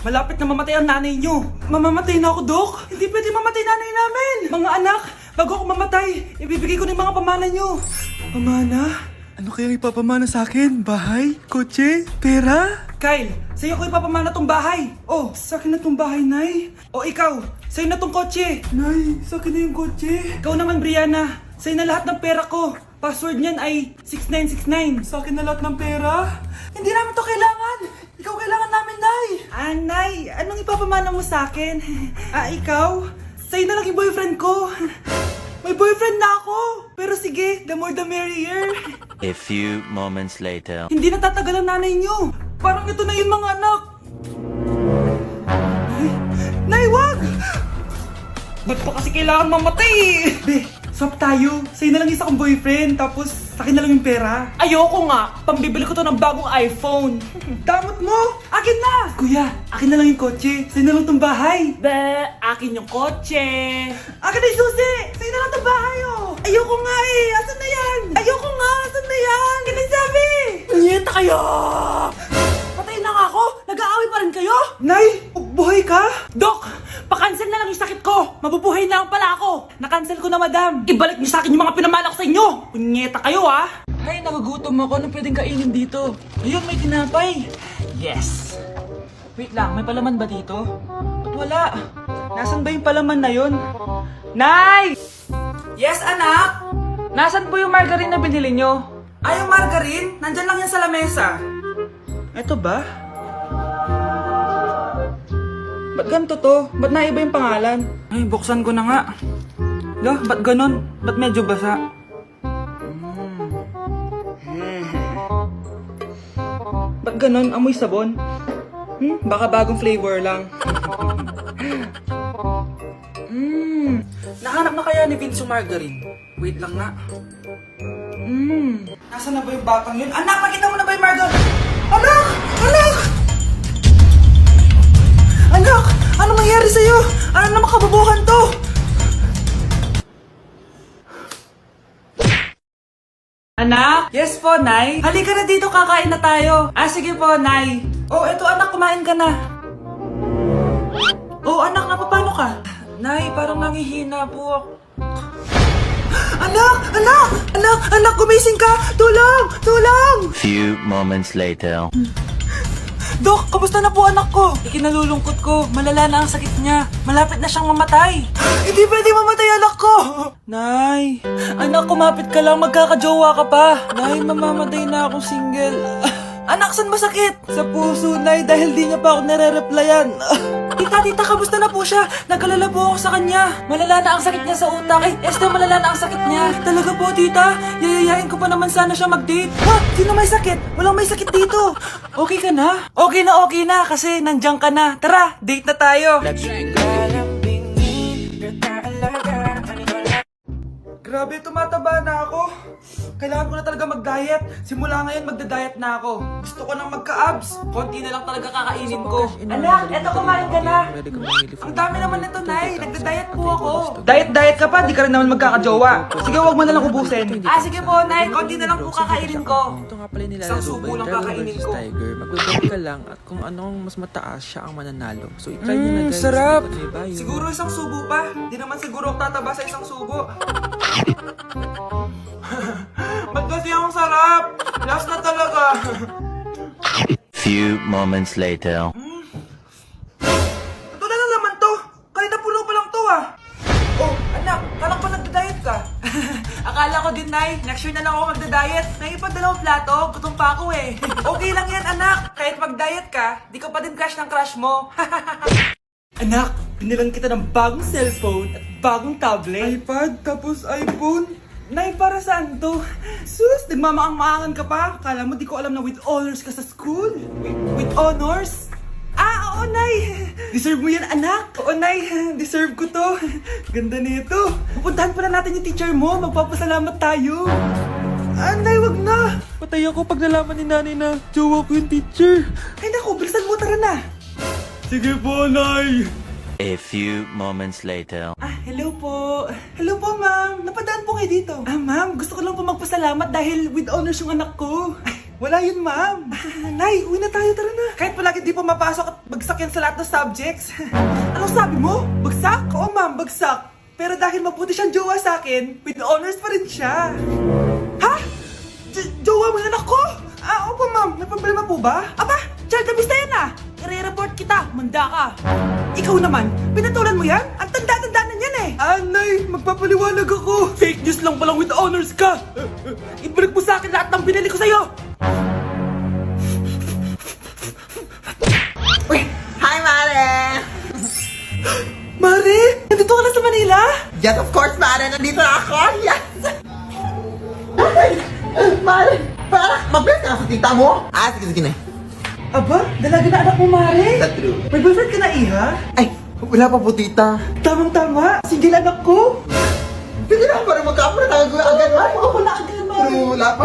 Malapit na mamatay ang nanay nyo. Mamamatay na ako, Dok. Hindi pwede mamatay nanay namin. Mga anak, bago ako mamatay, ibibigay ko na yung mga pamana nyo. Pamana? Ano kayang ipapamana sa akin? Bahay? Kotse? Pera? Kyle, sa'yo ko ipapamana tong bahay. Oh, sa akin na tong bahay, Nay. O ikaw, sa'yo na tong kotse. Nay, sa akin na yung kotse. Ikaw naman, Brianna. Sa'yo na lahat ng pera ko. Password niyan ay 6969. Sa akin na lahat ng pera? Hindi namin to kailangan. Ikaw kailangan namin, Nay. Nay, anong ipapamana mo sa akin? Ikaw? Sa'yo na lang yung boyfriend ko. May boyfriend na ako. Pero sige, the more the merrier. A few moments later. Hindi natatagal ang nanay niyo. Parang ito na yun, mga anak. Nay, wag! Ba't pa kasi kailangan mamatay? Be, swap tayo. Sa'yo na lang isa kong boyfriend, tapos sa akin na lang yung pera. Ayoko nga. Pambibili ko to ng bagong iPhone. Damot mo! Akin na! Kuya, akin na lang yung kotse. Sa'yo na lang tong bahay. Be, akin yung kotse. Akin na yung susi! Sa'yo na lang tong bahay, oh! Ayoko nga eh! Asan na yan? Ayoko nga! Asan na yan? Kinasabi! Punyeta kayo! Patay na nga ako! Nag-aaway pa rin kayo? Nay, buhay ka? Dok, pa-cancel na lang yung sakit ko. Mabubuhay na lang pala ako. Na-cancel ko na, madam. Ibalik niyo sa akin yung mga pinamana ko sa inyo. Punyeta kayo, ah. Ay, nagugutom ako. Anong pwedeng kainin dito? Ayun, may tinapay. Yes! Wait lang, may palaman ba dito? Ba't wala? Nasaan ba yung palaman na yun? Nay! Yes, anak. Nasaan po yung margarine na binili nyo? Yung margarine, nandyan lang yan sa lamesa. Eto ba? Ba't ganito to? Ba't naiba yung pangalan? Ay, buksan ko na nga. Lo, ba't ganon? Ba't medyo basa? Ba't ganon? Amoy sabon? Baka bagong flavor lang. Nahanap na kaya ni Vince yung margarine? Wait lang nga. Nasaan na ba yung batang yun? Anak, nakita mo na ba yung margarine? Anak! Anak! Anak! Ano nangyari sa'yo? Ano naman kababuhan to? Anak? Yes po, Nay. Halika na dito, kakain na tayo. Sige po, Nay. Oh, eto anak, kumain ka na. Oh, anak, napapano ka? Nay, parang nangihina po ako. Anak! Anak! Anak! Anak! Gumising ka! Tulong! Tulong! Few moments later. Dok, kamusta na po anak ko? Ikinalulungkot ko. Malala na ang sakit niya. Malapit na siyang mamatay. Hindi pwede mamatay anak ko! Nay, anak, kumapit ka lang. Magkakajowa ka pa. Nay, mamamatay na akong single. Anak, saan masakit? Sa puso, Nay, dahil di niya pa ako nare-replyan. Tita, kamusta na po siya? Nagkalala po ako sa kanya. Malala na ang sakit niya sa utak. Esther, malala na ang sakit niya. Talaga po, tita? Yayayain ko pa naman sana siya mag-date. Ha? Sino may sakit? Walang may sakit dito. Okay ka na? Okay na, kasi nandiyan ka na. Tara, date na tayo. Grabe, tumataba na ako. Kailangan ko na talaga mag-diet. Simula ngayon, magda-diet na ako. Gusto ko nang magka-abs. Konti na lang talaga kakainin ko. Anak, eto kumain ka na. Ang dami naman nito, Nay. Nagda-diet po ako. Diet ka pa? Di ka rin naman magkakajowa. Sige, wag mo na lang ubusin. Sige po, Nay. Konti na lang po kakainin ko. Ito nga pala nila Isang subo lang kakainin ko. Tiger. Mag-bet ka lang at kung anong mas mataas siya ang mananalo. So i-try nyo na guys. Sarap. Diba, yun? Siguro isang subo pa. Di naman siguro ako tataba sa isang subo. Ba't kasi ang sarap? Last na talaga. Few moments later. Ito na lang naman to. Kahit napulo pa lang to, ah. Oh, anak, kala ko nagda-diet ka. Akala ko din, Nay. Next year na lang ako magda-diet. Naipad 2 plato, gutom pa ako eh. Okay lang yan, anak. Kahit mag-diet ka, di ka pa din crush ng crush mo. Anak, binilan kita ng bagong cellphone at bagong tablet. iPad, tapos iPhone. Nay, para saan to? Sus, nagmamaang-maangan ka pa? Kala mo di ko alam na with honors ka sa school? With honors? Oo, Nay! Deserve mo yan, anak! Oo, Nay! Deserve ko to! Ganda nito! Pupuntahan pala natin yung teacher mo! Magpapasalamat tayo! Nay, wag na! Patay ako pag nalaman ni nanay na jowa ko yung teacher. Ay, naku! Bilisan mo! Tara na! Sige po, Nay. A few moments later. Hello po! Hello po, ma'am! Napadaan po kayo dito. Ma'am, gusto ko lang po magpasalamat dahil with honors yung anak ko. Wala yun, ma'am. Nay, uwi na tayo, tara na. Kahit palagi di pa mapasok at bagsak yan sa lahat ng subjects. Anong sabi mo? Bagsak? Oo, ma'am, bagsak. Pero dahil mabuti siyang jowa sa akin, with honors pa rin siya. Ha? Jowa mo yung anak ko? Opo, ma'am. May problema po ba? Aba, child abuse na yan I-report kita. Manda ka. Ikaw naman, pinatulan mo yan? Ang tanda-tanda na yan Nay, magpapaliwanag ako. Fake news lang palang with honors ka. Ibalik mo sa akin lahat ng binili ko sa'yo. Uy! Hi, Mare! Mare, nandito ka na sa Manila? Yes, of course, Mare! Nandito na ako! Yes! Mare! Para mabilis ka sa tita mo! Sige na. Aba, dalaga na anak mo, Mare. That's true. May boyfriend ka na, Iha? Ay, wala pa po, tita. Tamang-tama, single anak ko. Sige na, parang magkapura tayo agad, Mare. Oo, wala agad, Mare. Pero wala pa.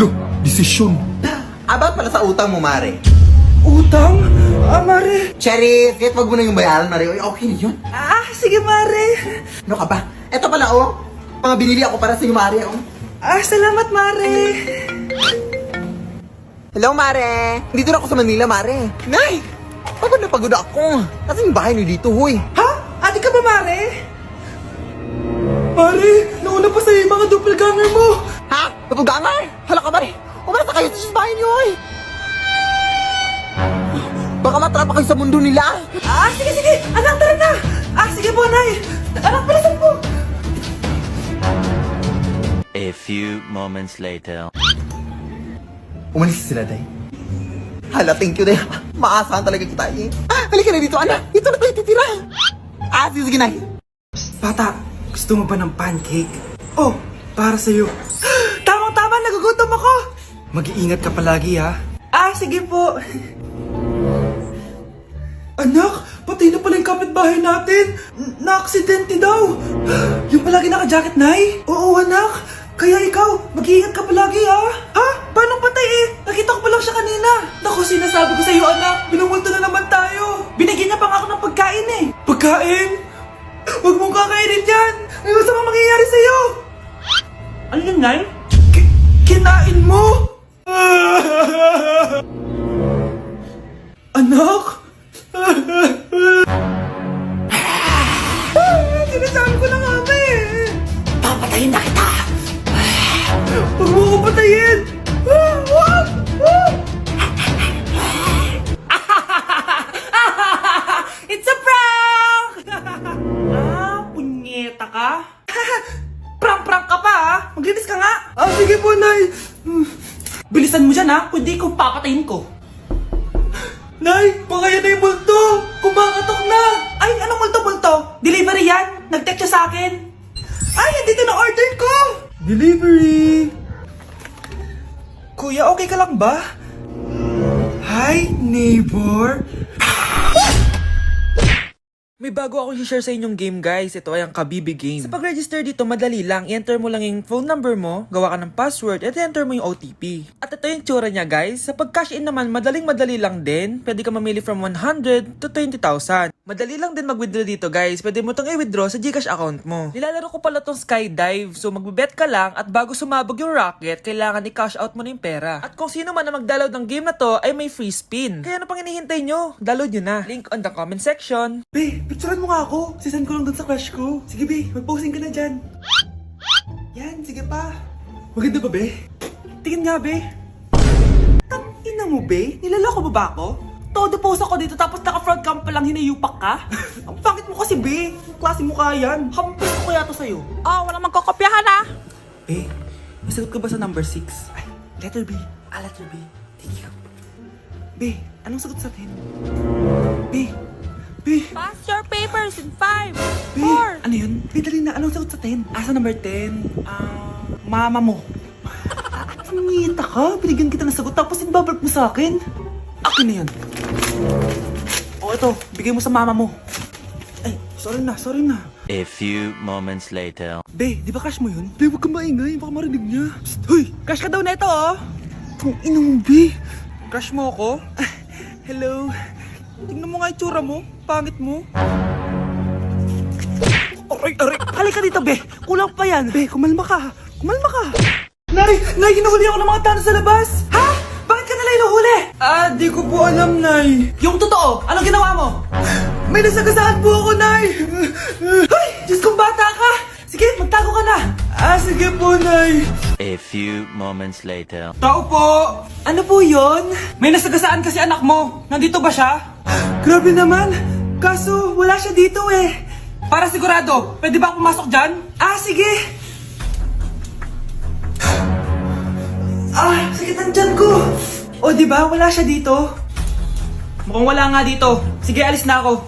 Lo, desisyon. About pala sa utang mo, Mare. Utang? Mare. Cherry, kahit wag mo na yung bayaran, Mare. Uy, okay na yun. Sige, Mare. Ano ka ba? Eto pala, mga binili ako para sa iyo, Mare, Salamat, Mare. Hello, Mare! Dito na ako sa Manila, Mare. Nay! Pagod na pagod ako. Kasi yung bahay niyo dito, huy. Ha? Ate ka ba, Mare? Mare, nauna pa sa'yo yung mga doppelganger mo. Ha? Napugangar? Hala ka, Mare! Umarasa kayo sa bahay niyo, huy. Baka matrapa kayo sa mundo nila. Sige. Anak, tara na. Sige po, Nay. Anak, palasan po. A few moments later. Umalis sila, Day. Hala, thank you, Day. Maasahan talaga kita, Halika na dito, anak. Dito na tayo titira. Sige na. Bata, gusto mo ba ng pancake? Oh, para sa'yo. Tamang-tama, nagugutom ako. Mag-iingat ka palagi, ha? Sige po. Anak, patay na pala yung kapitbahay natin. Na-aksidente daw. Yung palagi naka-jacket, Nay? Oo, anak. Kaya ikaw, mag-iingat ka palagi, ha? Paano patay Nakita ko pa lang siya kanina. Naku, sinasabi ko sa'yo, anak. Binumulto na naman tayo. Binigyan niya pa nga ako ng pagkain, Pagkain? Huwag mong kakainin yan. May masama mangyayari sa'yo. Ano yun, Nay? Kinain mo? Anak? Sinasabi ko na nga, papatayin na kita. Huwag mo ko patayin. Wag! It's a prank! Punyeta ka? Prank ka pa, Maglinis ka nga. Sige po, Nay. Bilisan mo dyan, kundi ikaw papatayin ko. Nay, baka yan na yung multo. Kumakatok na. Ay, anong multo-multo? Delivery yan. Nag-text siya sa akin. Ay, nandito na order ko. Delivery. Kuya, okay ka lang ba? Hi, neighbor. May bago akong i-share sa inyong game, guys. Ito ay ang Kabibi game. Sa pag-register dito, madali lang. I-enter mo lang yung phone number mo, gawa ka ng password, at i-enter mo yung OTP. At ito yung tsura niya, guys. Sa pag-cash in naman, madaling-madali lang din. Pwede ka mamili from 100 to 20,000. Madali lang din mag-withdraw dito, guys. Pwede mo itong i-withdraw sa GCash account mo. Nilalaro ko pala tong skydive. So, magbibet ka lang at bago sumabog yung rocket, kailangan i-cash out mo na yung pera. At kung sino man na mag-download ng game na to, ay may free spin. Kaya ano pang hinihintay nyo? Download nyo na. Link on the comment section. Be, picturean mo nga ako. Sisend ko lang dun sa crush ko. Sige, Be. Mag-posing ka na dyan. Yan, sige pa. Maganda ba, Be? Tingin nga, Be. Tangina mo, Be? Nilaloko mo ba ako? Todo post ako dito tapos naka-front cam pa lang hinayupak ka? Ang pangit mo kasi, Be. Ang klase mo kaya yan. Hampis ko kaya to sa'yo. Walang magkokopyahan Be, nasagot ka ba sa number 6? Ay, letter B. Letter B. Thank you. Be, anong sagot sa 10? Be. Pass your papers in 5, Be, ano yun? Be, dali na. Anong sagot sa 10? Sa number 10? Mama mo. Ngita ka? Binigyan kita ng sagot tapos inbabalik mo sa akin? Akin na yan. Ito. Bigay mo sa mama mo. Ay, sorry na. A few moments later. Be, di ba crush mo yun? Be, huwag kang maingay. Baka marinig niya. Psst, hoy! Crush ka daw na ito, Kung inong, Be. Crush mo ako? Hello. Tingnan mo nga yung tsura mo. Pangit mo. Aray! Halika dito, Be. Kulang pa yan. Be, kumalma ka. Nay, hinahuli ako ng mga tao sa labas. hinuhuli? Di ko po alam, Nay. Yung totoo, anong ginawa mo? May nasagasaan po ako, Nay. Ay, Diyos kong bata ka! Sige, magtago ka na! Sige po, Nay. A few moments later. Tao po! Ano po yon? May nasagasaan kasi anak mo. Nandito ba siya? Grabe naman. Kaso, wala siya dito eh. Para sigurado, pwede ba ako pumasok dyan? Sige. Sakit ang tiyan ko. O, di ba? Wala siya dito. Mukhang wala nga dito. Sige, alis na ako.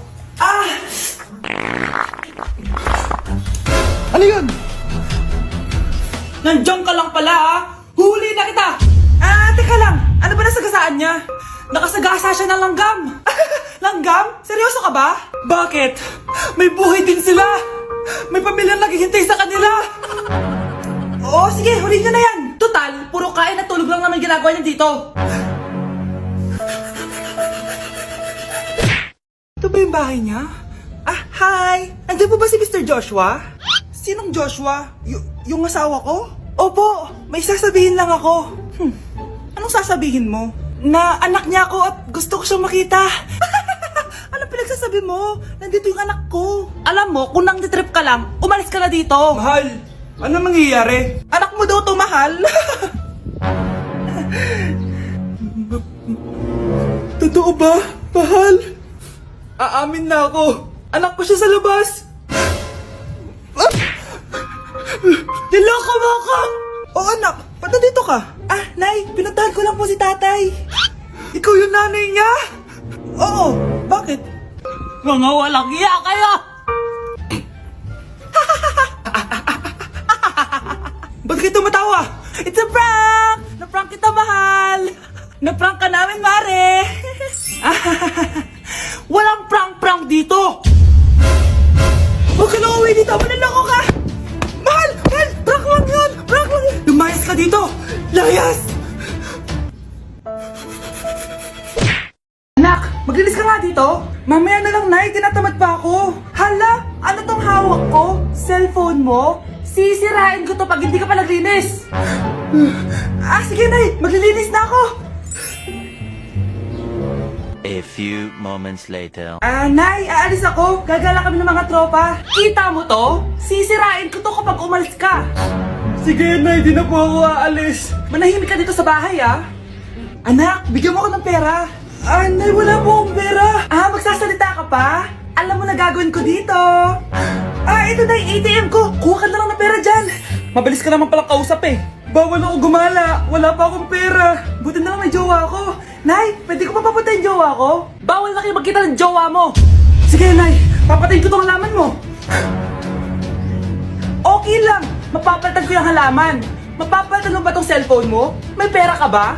Ano yun? Nandiyan ka lang pala ha! Huli na kita! Teka lang. Ano ba nasagasaan niya? Nakasagasa siya ng langgam! Langgam? Seryoso ka ba? Bakit? May buhay din sila! May pamilyang naghihintay sa kanila! Oo, sige. Huli niyo na yan. Total, puro kain at tulog lang naman ginagawa niya dito. Ito ba yung bahay niya? Hi! Andiyan po ba si Mr. Joshua? Sinong Joshua? Yung asawa ko? Opo, may sasabihin lang ako. Anong sasabihin mo? Na anak niya ako at gusto ko siyang makita. Ano pinagsasabi mo? Nandito yung anak ko. Alam mo, kung nang trip ka lang, umalis ka na dito. Mahal, ano mangyayari? Anak mo daw to, mahal. Totoo ba, mahal? Aamin na ako. Anak ko siya sa labas. Niloko mo ako! Oh anak, ba't nandito ka? Nay, pinuntahan ko lang po si tatay. Ikaw yung nanay niya? Oo, bakit? Mga walang iya kayo! Ba't kayo tumatawa? It's a prank! Na-prank kita, mahal! Na-prank ka namin, mare! Walang prank-prank dito! Huwag ka na uwi dito, manaloko ka! Mahal! Mahal! Prank lang yun! Prank lang yun! Lumayas ka dito! Layas! Anak, maglinis ka nga dito. Mamaya na lang, Nay. Tinatamad pa ako. Hala, ano tong hawak ko? Cellphone mo? Sisirain ko to pag hindi ka pa naglinis! Sige, Nay. Maglilinis na ako. A few moments later. Nay, aalis ako. Gagala kami ng mga tropa. Kita mo to? Sisirain ko to kapag umalis ka! Sige, Nay. Di na po ako aalis. Manahimik ka dito sa bahay, ah! Anak, bigyan mo ako ng pera. Nay, wala po akong pera. Magsasalita ka pa? Alam mo na gagawin ko dito. Ito na yung ATM ko. Kuha ka na lang ng pera dyan. Mabilis ka naman palang kausap eh! Bawal ako gumala. Wala pa akong pera. Buti na lang may jowa ako. Nay, pwede ko pa papunta yung jowa ko? Bawal na kayo magkita ng jowa mo! Sige, Nay. Papatayin ko tong halaman mo. Okay lang. Mapapalitan ko yung halaman. Mapapalitan mo ba tong cellphone mo? May pera ka ba?